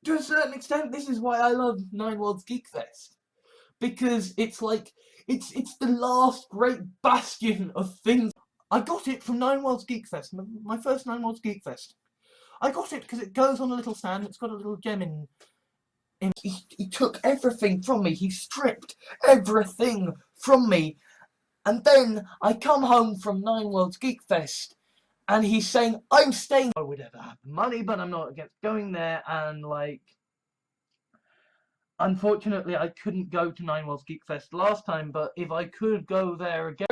to a certain extent, this is why I love Nine Worlds Geek Fest. Because it's like, it's the last great bastion of things. I got it from Nine Worlds Geek Fest, my first Nine Worlds Geek Fest. I got it because it goes on a little stand, it's got a little gem in. He took everything from me, he stripped everything from me. And then I come home from Nine Worlds Geek Fest, and he's saying, I'm staying. I would ever have the money, but I'm not against going there, and like, unfortunately, I couldn't go to Nine Worlds Geek Fest last time, but if I could go there again.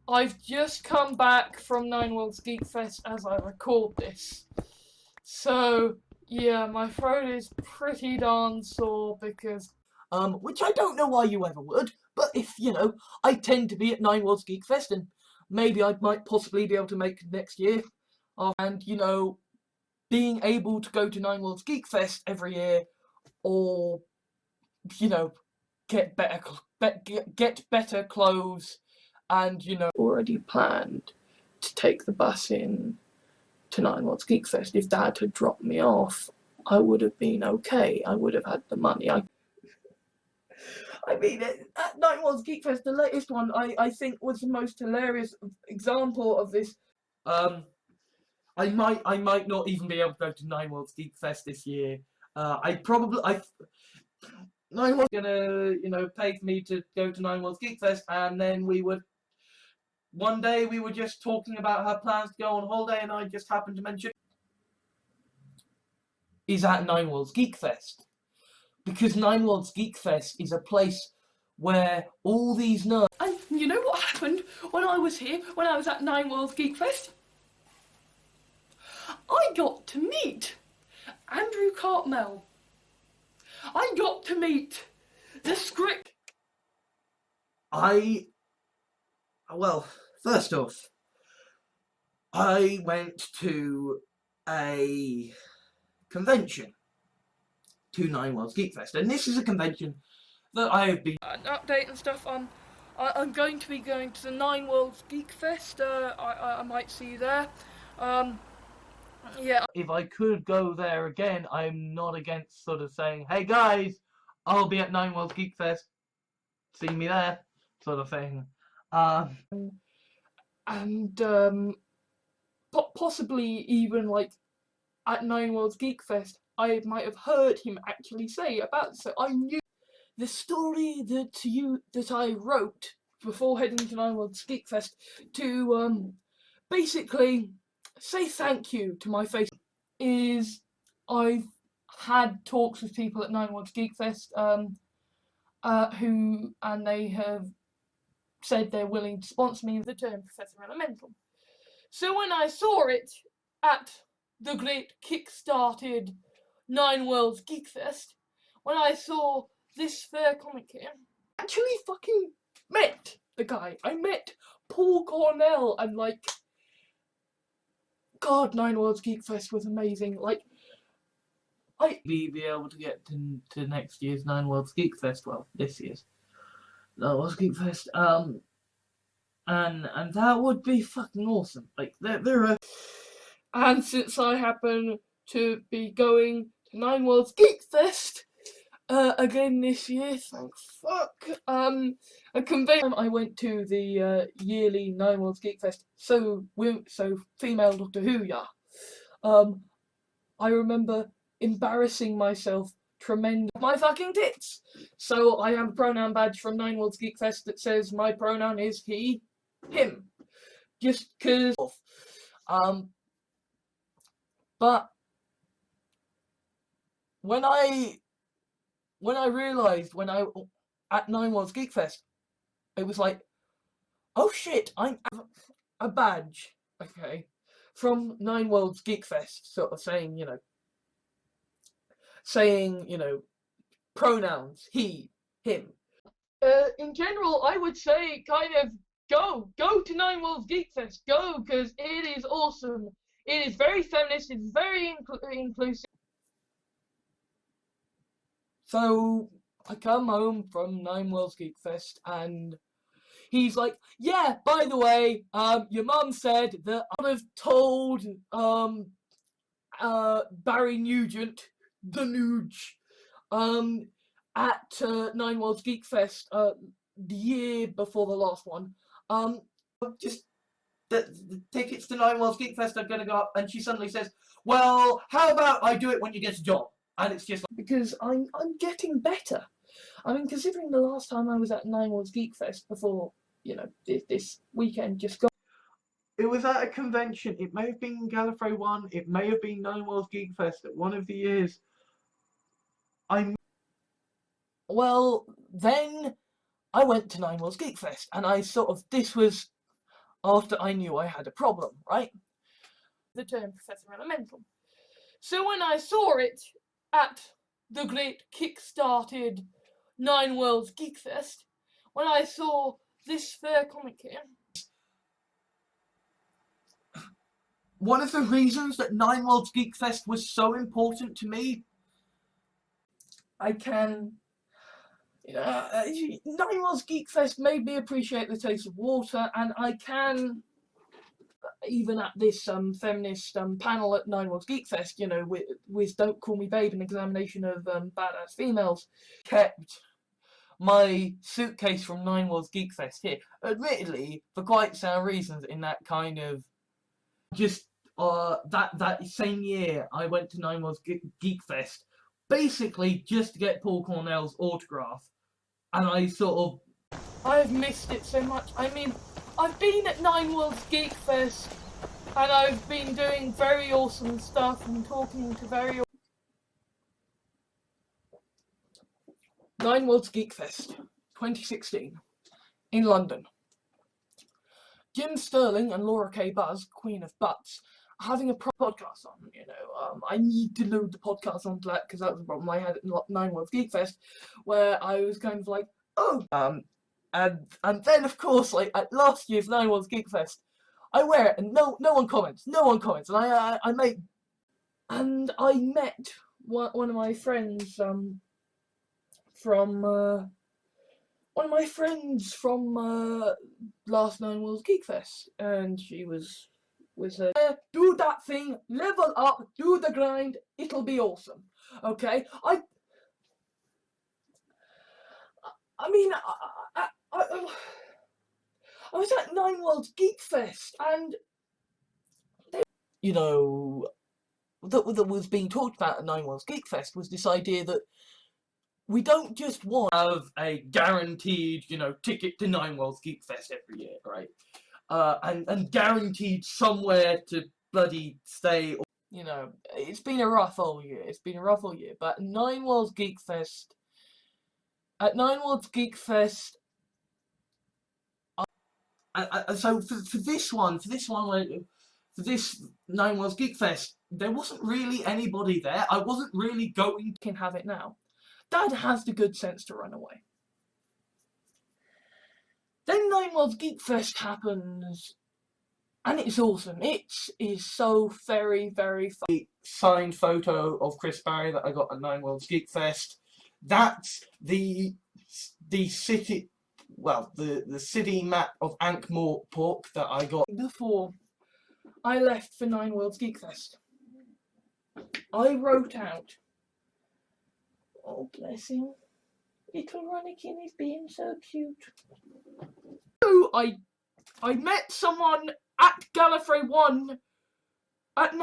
I've just come back from Nine Worlds Geek Fest as I record this. So, yeah, my throat is pretty darn sore because, which I don't know why you ever would, but if, you know, I tend to be at Nine Worlds Geek Fest, and maybe I might possibly be able to make next year. And, you know, being able to go to Nine Worlds Geek Fest every year, or, you know, get better clothes, and, you know, already planned to take the bus in to Nine Worlds Geek Fest. If Dad had dropped me off, I would have been okay. I would have had the money. I mean, at Nine Worlds Geek Fest, the latest one, I think was the most hilarious example of this. I might not even be able to go to Nine Worlds Geek Fest this year. Nine Worlds gonna, you know, pay for me to go to Nine Worlds Geek Fest, and then one day we were just talking about her plans to go on holiday, and I just happened to mention is at Nine Worlds Geek Fest. Because Nine Worlds Geek Fest is a place where all these nerds... And you know what happened when I was here, when I was at Nine Worlds Geek Fest? I got to meet Andrew Cartmel. I got to meet the script. Well, first off, I went to a convention, to Nine Worlds Geek Fest, and this is a convention that I have been... An update and stuff, I'm going to be going to the Nine Worlds Geek Fest, I might see you there, yeah. If I could go there again, I'm not against sort of saying, hey guys, I'll be at Nine Worlds Geek Fest, see me there, sort of thing. Possibly even like at Nine Worlds Geek Fest, I might have heard him actually say about it, so I knew the story that I wrote before heading to Nine Worlds Geek Fest to basically say thank you to my face is I've had talks with people at Nine Worlds Geek Fest who they have said they're willing to sponsor me the term Professor Elemental. So when I saw it at the great kick-started Nine Worlds Geek Fest, when I saw this fair comic here, I actually fucking met the guy. I met Paul Cornell, and like, God, Nine Worlds Geek Fest was amazing. Like, I'd be able to get to next year's Nine Worlds Geek Fest, well, this year's Nine Worlds Geek Fest, and that would be fucking awesome. Like, there are... And since I happen to be going to Nine Worlds Geek Fest again this year, thank fuck, a convention I went to the yearly Nine Worlds Geek Fest, so female Doctor Who, yeah. I remember embarrassing myself tremendous my fucking tits. So I have a pronoun badge from Nine Worlds Geek Fest that says my pronoun is he, him. Just cause but when I realised at Nine Worlds Geek Fest, it was like, oh shit, I have a badge, okay, from Nine Worlds Geek Fest, sort of saying, you know, pronouns, he, him. In general, I would say kind of go to Nine Worlds Geek Fest, go, because it is awesome. It is very feminist, it's very inclusive. So, I come home from Nine Worlds Geek Fest, and he's like, yeah, by the way, your mum said that I would have told, Barry Nugent the Nuge, at Nine Worlds Geek Fest, the year before the last one. Just the tickets to Nine Worlds Geek Fest are gonna go up, and she suddenly says, "Well, how about I do it when you get a job?" And it's just like, because I'm getting better. I mean, considering the last time I was at Nine Worlds Geek Fest before, you know, this weekend just got. It was at a convention. It may have been Gallifrey 1. It may have been Nine Worlds Geek Fest at one of the years. Well, then I went to Nine Worlds Geek Fest, and this was after I knew I had a problem, right? The term Professor Elemental. So when I saw it at the great kick-started Nine Worlds Geek Fest, when I saw this fair comic here, one of the reasons that Nine Worlds Geek Fest was so important to me, I can, Nine Worlds Geek Fest made me appreciate the taste of water, and I can, even at this feminist panel at Nine Worlds Geek Fest, with Don't Call Me Babe, an examination of badass females, kept my suitcase from Nine Worlds Geek Fest here. Admittedly, for quite sound reasons, in that kind of just that same year I went to Nine Worlds Geek Fest, basically just to get Paul Cornell's autograph, and I've missed it so much. I mean, I've been at Nine Worlds Geek Fest, and I've been doing very awesome stuff and talking to very. Nine Worlds Geek Fest, 2016, in London. Jim Sterling and Laura K. Buzz, Queen of Butts, are having a podcast on. I need to load the podcast onto that because that was the problem I had at Nine Worlds Geek Fest, where I was kind of like, and then of course, like at last year's Nine Worlds Geek Fest, I wear it and no one comments, and I met one of my friends from last Nine Worlds Geek Fest, and she was do that thing, level up, do the grind, it'll be awesome. Okay, I mean, I was at Nine Worlds Geek Fest, and that was being talked about at Nine Worlds Geek Fest was this idea that we don't just want to have a guaranteed, ticket to Nine Worlds Geek Fest every year, right? And guaranteed somewhere to bloody stay. It's been a rough old year. But at Nine Worlds Geek Fest, so for this Nine Worlds Geek Fest, there wasn't really anybody there. I wasn't really going to have it now. Dad has the good sense to run away. Then Nine Worlds Geek Fest happens, and it's awesome. It is so very, very fun. Signed photo of Chris Barry that I got at Nine Worlds Geek Fest. That's the city, the city map of Ankh-Morpork that I got before I left for Nine Worlds Geek Fest. I wrote out, oh bless him, little Runnikin is being so cute. So I met someone at Gallifrey 1, at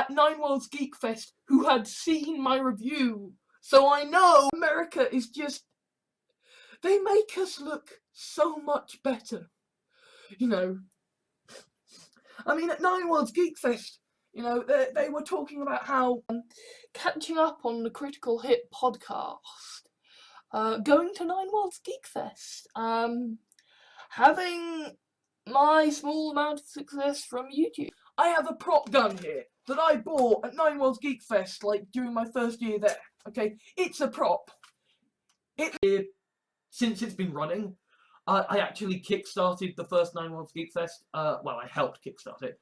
Nine Worlds Geek Fest, who had seen my review. So I know America is just, they make us look so much better. I mean, at Nine Worlds Geek Fest, they were talking about how catching up on the Critical Hit podcast, going to Nine Worlds Geek Fest, having my small amount of success from YouTube. I have a prop gun here that I bought at Nine Worlds Geek Fest, during my first year there. Okay, it's a prop. Since it's been running, I actually kickstarted the first Nine Worlds Geek Fest. I helped kickstart it.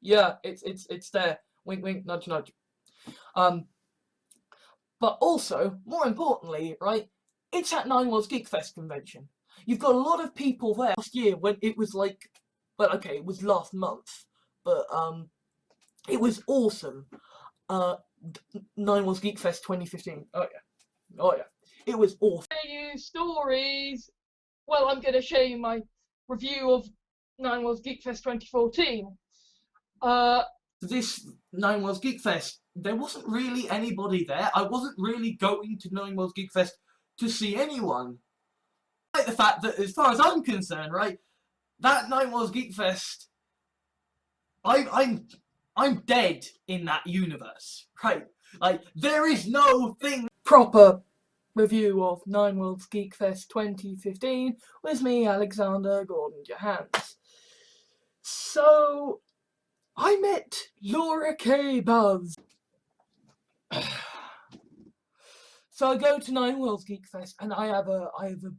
Yeah, it's there. Wink, wink, nudge, nudge. But also, more importantly, right, it's at Nine Worlds Geek Fest convention. You've got a lot of people there. Last year, when it was it was last month, but it was awesome. Nine Worlds Geek Fest 2015. Oh yeah. Oh yeah. It was awesome. Stories. Well, I'm going to show you my review of Nine Worlds Geek Fest 2014. This Nine Worlds Geek Fest, there wasn't really anybody there. I wasn't really going to Nine Worlds Geek Fest to see anyone. Like the fact that, as far as I'm concerned, right, that Nine Worlds Geek Fest, I'm dead in that universe, right? Like, there is no thing. Proper review of Nine Worlds Geek Fest 2015 with me, Alexander Gordon Jahans. So, I met Laura K. Buzz. So I go to Nine Worlds Geek Fest and I have a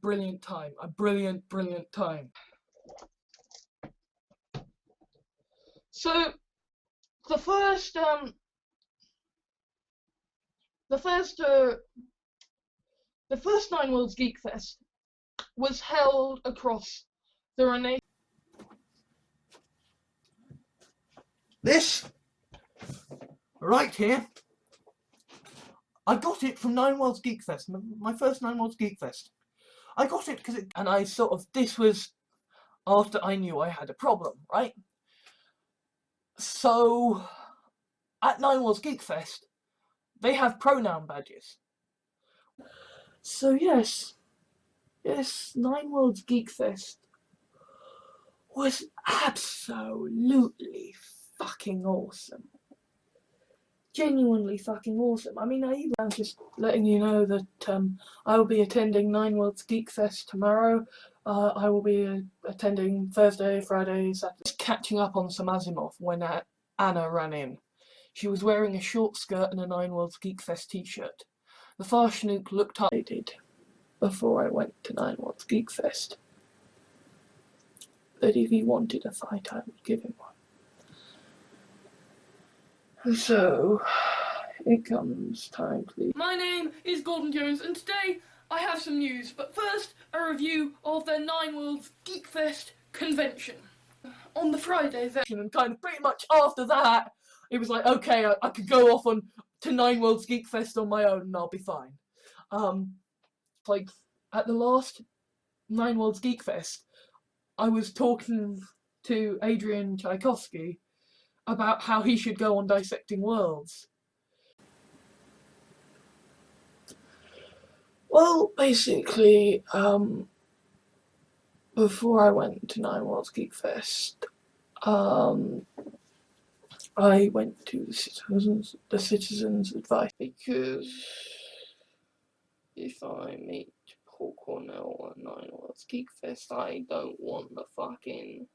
brilliant time. A brilliant time. So the first Nine Worlds Geek Fest was held across the Renaissance. This right here, I got it from Nine Worlds Geek Fest, my first Nine Worlds Geek Fest. I got it because and I sort of, this was after I knew I had a problem, right? So, at Nine Worlds Geek Fest, they have pronoun badges. So yes, Nine Worlds Geek Fest was absolutely fucking awesome. Genuinely fucking awesome. I mean, I'm just letting you know that I will be attending Nine Worlds Geek Fest tomorrow. I will be attending Thursday, Friday, Saturday. Just catching up on some Asimov when Anna ran in. She was wearing a short skirt and a Nine Worlds Geek Fest t-shirt. The Farshnook looked up before I went to Nine Worlds Geek Fest. That if he wanted a fight, I would give him one. So, it comes time to... My name is Gordon Jones, and today I have some news, but first, a review of the Nine Worlds Geek Fest convention. On the Friday then, and kind of pretty much after that, it was like, okay, I could go off to Nine Worlds Geek Fest on my own and I'll be fine. Like, at the last Nine Worlds Geek Fest, I was talking to Adrian Tchaikovsky about how he should go on Dissecting Worlds. Well, basically, before I went to Nine Worlds Geek Fest, I went to the Citizens' Advice, because if I meet Paul Cornell at Nine Worlds Geek Fest, I don't want the fucking